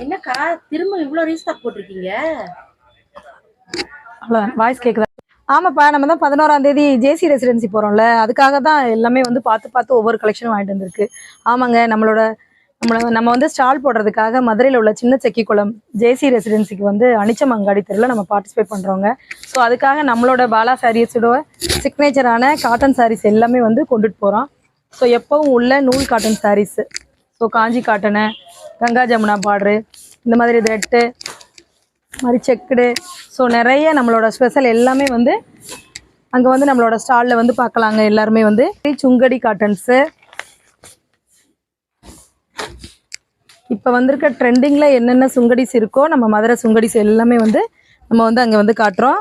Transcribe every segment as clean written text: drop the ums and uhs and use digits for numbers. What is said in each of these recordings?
என்னக்கா திரும்ப இவ்வளவு ரீஸ்டாக் போட்டிருக்கீங்க? அவ்வளோதான், வாய்ஸ் கேட்குதா? ஆமாப்பா, நம்ம தான் 11ஆம் தேதி ஜேசி ரெசிடென்சி போகிறோம்ல, அதுக்காக தான் எல்லாமே வந்து பார்த்து ஒவ்வொரு கலெக்ஷனும் வாங்கிட்டு வந்திருக்கு. ஆமாங்க, நம்ம வந்து ஸ்டால் போடுறதுக்காக மதுரையில் உள்ள சின்ன செக்கிக்குளம் ஜேசி ரெசிடென்சிக்கு வந்து அனிச்சமங்காடி தெருவில் நம்ம பார்ட்டிசிபேட் பண்ணுறோங்க. ஸோ அதுக்காக நம்மளோட பாலா சாரீஸோட சிக்னேச்சரான காட்டன் சாரீஸ் எல்லாமே வந்து கொண்டுட்டு போகிறோம். ஸோ எப்பவும் உள்ள நூல் காட்டன் சாரீஸு, ஸோ காஞ்சி காட்டனு, கங்கா ஜமுனா பார்டரு, இந்த மாதிரி ரெட்டு மாதிரி செக்குடு, ஸோ நிறைய நம்மளோட ஸ்பெஷல் எல்லாமே வந்து அங்கே வந்து நம்மளோட ஸ்டாலில் வந்து பார்க்கலாங்க. எல்லாருமே வந்து சுங்கடி காட்டன்ஸு, இப்போ வந்திருக்க ட்ரெண்டிங்கில் என்னென்ன சுங்கடிஸ் இருக்கோ நம்ம மதுரை சுங்கடிஸ் எல்லாமே வந்து நம்ம வந்து அங்கே வந்து காட்டுறோம்.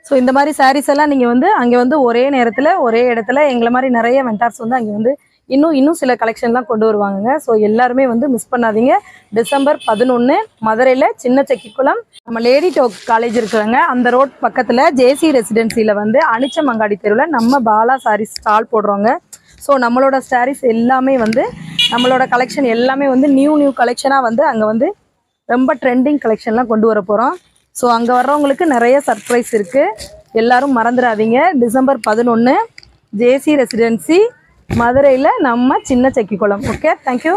ஸோ இந்த மாதிரி சாரீஸ் எல்லாம் நீங்கள் வந்து அங்கே வந்து ஒரே நேரத்தில் ஒரே இடத்துல எங்களை மாதிரி நிறைய வெண்டார்ஸ் வந்து அங்கே வந்து இன்னும் சில கலெக்ஷன்லாம் கொண்டு வருவாங்க. ஸோ எல்லாருமே வந்து மிஸ் பண்ணாதீங்க. டிசம்பர் 11 மதுரையில் சின்ன செக்கிக்குளம் நம்ம லேடி டோக் காலேஜ் இருக்கிறாங்க, அந்த ரோட் பக்கத்தில் ஜேசி ரெசிடென்சியில் வந்து அனிச்சமங்காடி தெருவில் நம்ம பாலா சாரீஸ் ஸ்டால் போடுறோங்க. ஸோ நம்மளோட சாரீஸ் எல்லாமே வந்து நம்மளோட கலெக்ஷன் எல்லாமே வந்து நியூ கலெக்ஷனாக வந்து அங்கே வந்து ரொம்ப ட்ரெண்டிங் கலெக்ஷன்லாம் கொண்டு வர போகிறோம். ஸோ அங்கே வர்றவங்களுக்கு நிறைய சர்ப்ரைஸ் இருக்குது, எல்லோரும் மறந்துடாதீங்க. டிசம்பர் 11 ஜேசி ரெசிடென்சி மதுரையில் நம்ம சின்ன செக்கிக்குளம். Okay, thank you.